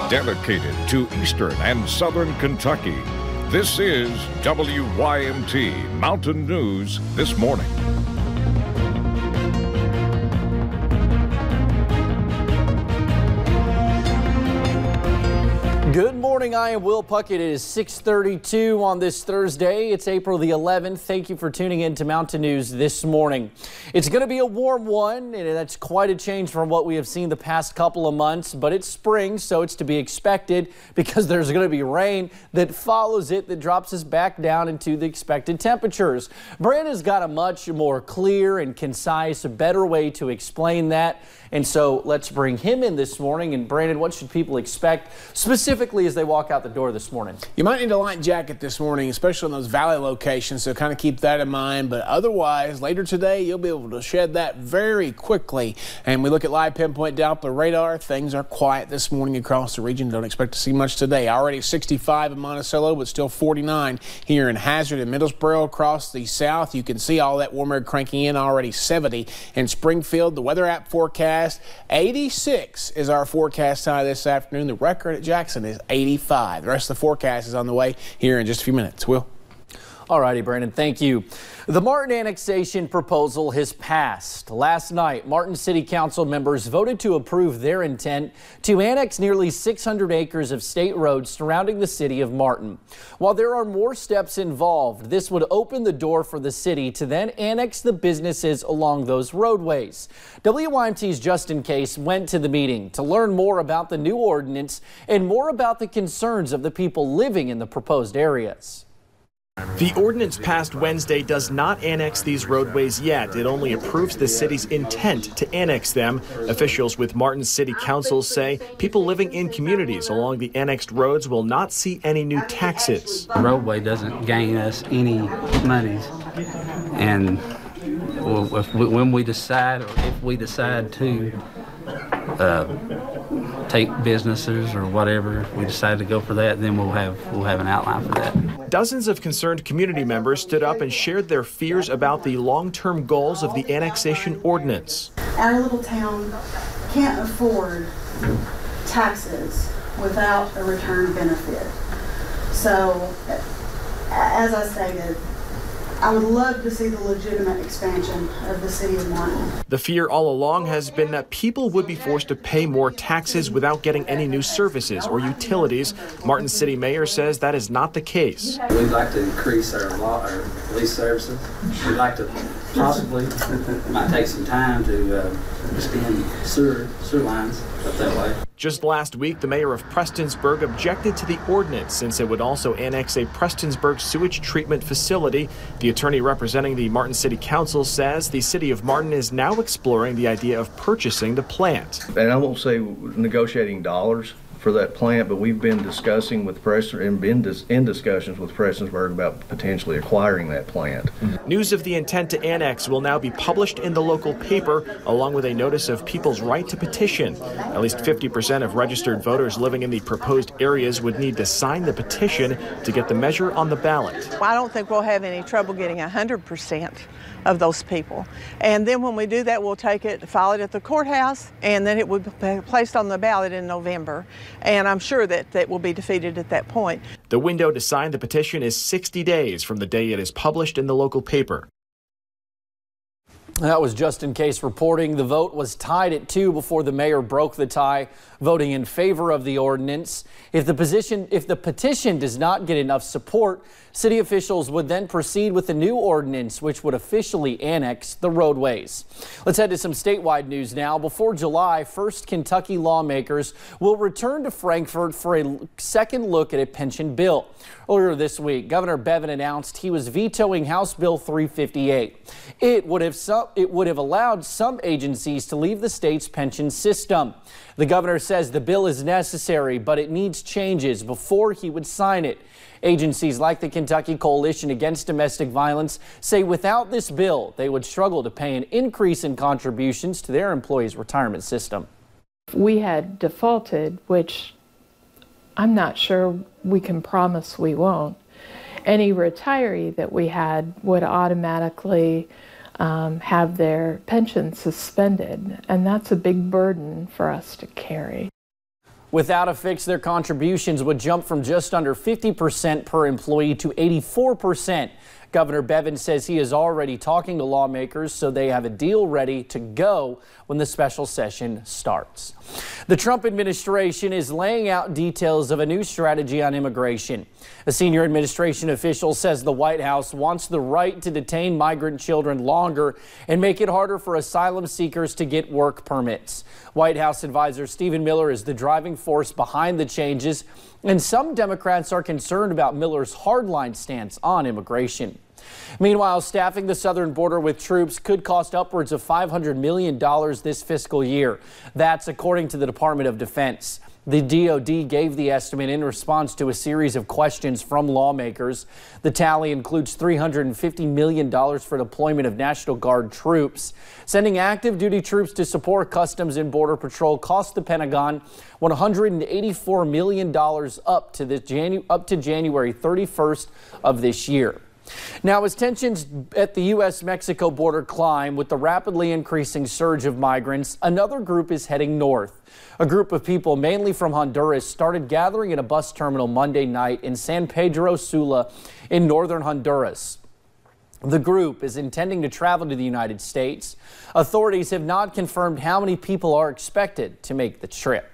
dedicated to Eastern and Southern Kentucky. This is WYMT Mountain News This Morning. Good morning, I am Will Puckett. It is 6:32 on this Thursday. It's April the 11th. Thank you for tuning in to Mountain News This Morning. It's going to be a warm one, and that's quite a change from what we have seen the past couple of months, but it's spring, so it's to be expected because there's going to be rain that follows it that drops us back down into the expected temperatures. Brandon's got a much more clear and concise, better way to explain that, and so let's bring him in this morning. And Brandon, what should people expect specifically as they walk out the door this morning? You might need a light jacket this morning, especially in those valley locations, so kind of keep that in mind. But otherwise, later today, you'll be able to shed that very quickly. And we look at live pinpoint Doppler radar. Things are quiet this morning across the region. Don't expect to see much today. Already 65 in Monticello, but still 49 here in Hazard and Middlesboro across the south. You can see all that warm air cranking in, already 70 in Springfield. The weather app forecast, 86 is our forecast high this afternoon. The record at Jackson is 85. The rest of the forecast is on the way here in just a few minutes. Will? All righty, Brandon, thank you. The Martin annexation proposal has passed. Last night, Martin City Council members voted to approve their intent to annex nearly 600 acres of state roads surrounding the city of Martin. While there are more steps involved, this would open the door for the city to then annex the businesses along those roadways. WYMT's Justin Case went to the meeting to learn more about the new ordinance and more about the concerns of the people living in the proposed areas. The ordinance passed Wednesday does not annex these roadways yet. It only approves the city's intent to annex them. Officials with Martin City Council say people living in communities along the annexed roads will not see any new taxes. The roadway doesn't gain us any monies, and when we decide, or if we decide to take businesses or whatever, if we decide to go for that, then we'll have an outline for that. Dozens of concerned community members stood up and shared their fears about the long-term goals of the annexation ordinance. Our little town can't afford taxes without a return benefit. So, as I stated, I would love to see the legitimate expansion of the city of Martin. The fear all along has been that people would be forced to pay more taxes without getting any new services or utilities. Martin City Mayor says that is not the case. We'd like to increase our police services. We'd like to possibly, it might take some time to extend sewer lines up that way. Just last week, the mayor of Prestonsburg objected to the ordinance since it would also annex a Prestonsburg sewage treatment facility. The attorney representing the Martin City Council says the city of Martin is now exploring the idea of purchasing the plant. And I won't say negotiating dollars for that plant, but we've been discussing with Preston and been in discussions with Prestonsburg about potentially acquiring that plant. News of the intent to annex will now be published in the local paper, along with a notice of people's right to petition. At least 50% of registered voters living in the proposed areas would need to sign the petition to get the measure on the ballot. I don't think we'll have any trouble getting 100% of those people. And then when we do that, we'll take it, file it at the courthouse, and then it will be placed on the ballot in November. And I'm sure that that will be defeated at that point. The window to sign the petition is 60 days from the day it is published in the local paper. That was Justin Case reporting. The vote was tied at 2 before the mayor broke the tie, voting in favor of the ordinance. If the petition does not get enough support, city officials would then proceed with the new ordinance, which would officially annex the roadways. Let's head to some statewide news now. Before July, first Kentucky lawmakers will return to Frankfort for a second look at a pension bill. Earlier this week, Governor Bevin announced he was vetoing House Bill 358. It would have allowed some agencies to leave the state's pension system. The governor says the bill is necessary, but it needs changes before he would sign it. Agencies like the Kentucky Coalition Against Domestic Violence say without this bill, they would struggle to pay an increase in contributions to their employees' retirement system. We had defaulted, which I'm not sure we can promise we won't. Any retiree that we had would automatically have their pension suspended, and that's a big burden for us to carry. Without a fix, their contributions would jump from just under 50% per employee to 84%. Governor Bevin says he is already talking to lawmakers so they have a deal ready to go when the special session starts. The Trump administration is laying out details of a new strategy on immigration. A senior administration official says the White House wants the right to detain migrant children longer and make it harder for asylum seekers to get work permits. White House advisor Stephen Miller is the driving force behind the changes, and some Democrats are concerned about Miller's hardline stance on immigration. Meanwhile, staffing the southern border with troops could cost upwards of $500 million this fiscal year. That's according to the Department of Defense. The DoD gave the estimate in response to a series of questions from lawmakers. The tally includes $350 million for deployment of National Guard troops. Sending active duty troops to support Customs and Border Patrol cost the Pentagon $184 million up to January 31st of this year. Now, as tensions at the U.S.-Mexico border climb with the rapidly increasing surge of migrants, another group is heading north. A group of people, mainly from Honduras, started gathering at a bus terminal Monday night in San Pedro Sula in northern Honduras. The group is intending to travel to the United States. Authorities have not confirmed how many people are expected to make the trip.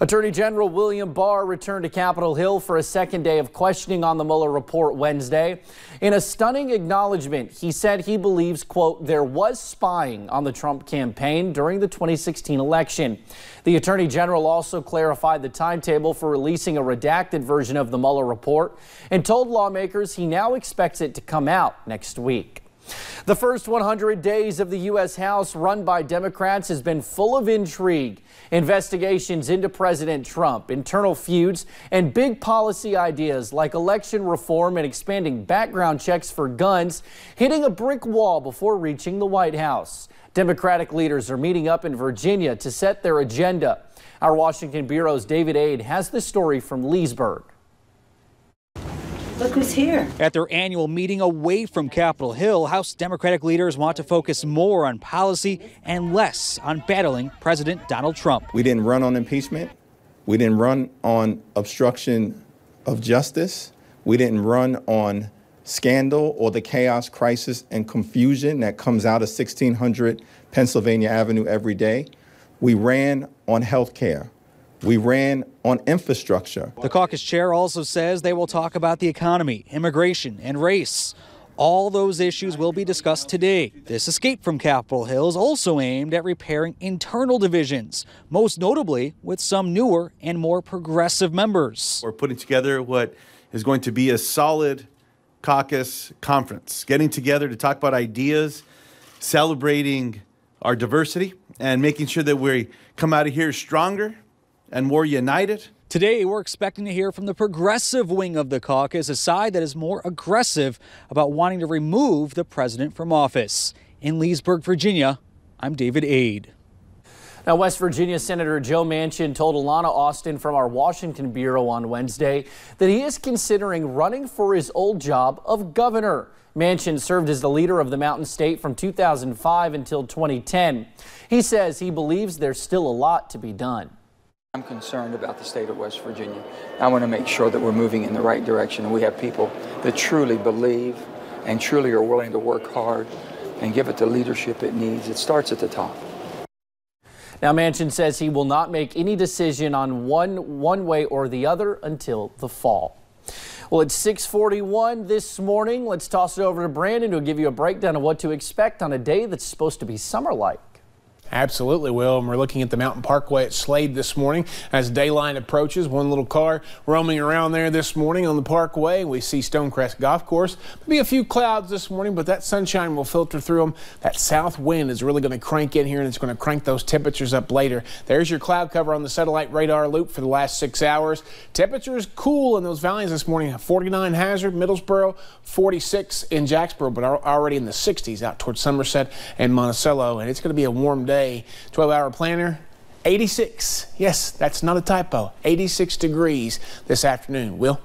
Attorney General William Barr returned to Capitol Hill for a second day of questioning on the Mueller report Wednesday. In a stunning acknowledgement, he said he believes, quote, there was spying on the Trump campaign during the 2016 election. The Attorney General also clarified the timetable for releasing a redacted version of the Mueller report and told lawmakers he now expects it to come out next week. The first 100 days of the U.S. House, run by Democrats, has been full of intrigue. Investigations into President Trump, internal feuds, and big policy ideas like election reform and expanding background checks for guns hitting a brick wall before reaching the White House. Democratic leaders are meeting up in Virginia to set their agenda. Our Washington Bureau's David Aid has the story from Leesburg. Look who's here. At their annual meeting away from Capitol Hill, House Democratic leaders want to focus more on policy and less on battling President Donald Trump. We didn't run on impeachment. We didn't run on obstruction of justice. We didn't run on scandal or the chaos, crisis, and confusion that comes out of 1600 Pennsylvania Avenue every day. We ran on health care. We ran on infrastructure. The caucus chair also says they will talk about the economy, immigration, and race. All those issues will be discussed today. This escape from Capitol Hill is also aimed at repairing internal divisions, most notably with some newer and more progressive members. We're putting together what is going to be a solid caucus conference, getting together to talk about ideas, celebrating our diversity, and making sure that we come out of here stronger and more united. Today, we're expecting to hear from the progressive wing of the caucus, a side that is more aggressive about wanting to remove the president from office. In Leesburg, Virginia, I'm David Aid. Now, West Virginia Senator Joe Manchin told Alana Austin from our Washington Bureau on Wednesday that he is considering running for his old job of governor. Manchin served as the leader of the Mountain State from 2005 until 2010. He says he believes there's still a lot to be done. I'm concerned about the state of West Virginia. I want to make sure that we're moving in the right direction and we have people that truly believe and truly are willing to work hard and give it the leadership it needs. It starts at the top. Now, Manchin says he will not make any decision on one way or the other until the fall. Well, it's 6:41 this morning. Let's toss it over to Brandon who'll give you a breakdown of what to expect on a day that's supposed to be summer-like. Absolutely, Will. And we're looking at the Mountain Parkway at Slade this morning. As daylight approaches, one little car roaming around there this morning on the Parkway. We see Stonecrest Golf Course. Maybe a few clouds this morning, but that sunshine will filter through them. That south wind is really going to crank in here, and it's going to crank those temperatures up later. There's your cloud cover on the satellite radar loop for the last 6 hours. Temperatures cool in those valleys this morning. 49 Hazard, Middlesboro, 46 in Jacksboro, but already in the 60s out towards Somerset and Monticello. And it's going to be a warm day. 12-hour planner, 86. Yes, that's not a typo. 86 degrees this afternoon. Will?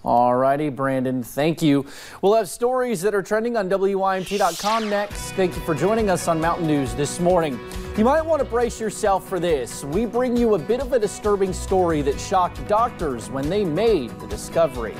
All righty, Brandon, thank you. We'll have stories that are trending on WYMT.com next. Thank you for joining us on Mountain News this morning. You might want to brace yourself for this. We bring you a bit of a disturbing story that shocked doctors when they made the discovery.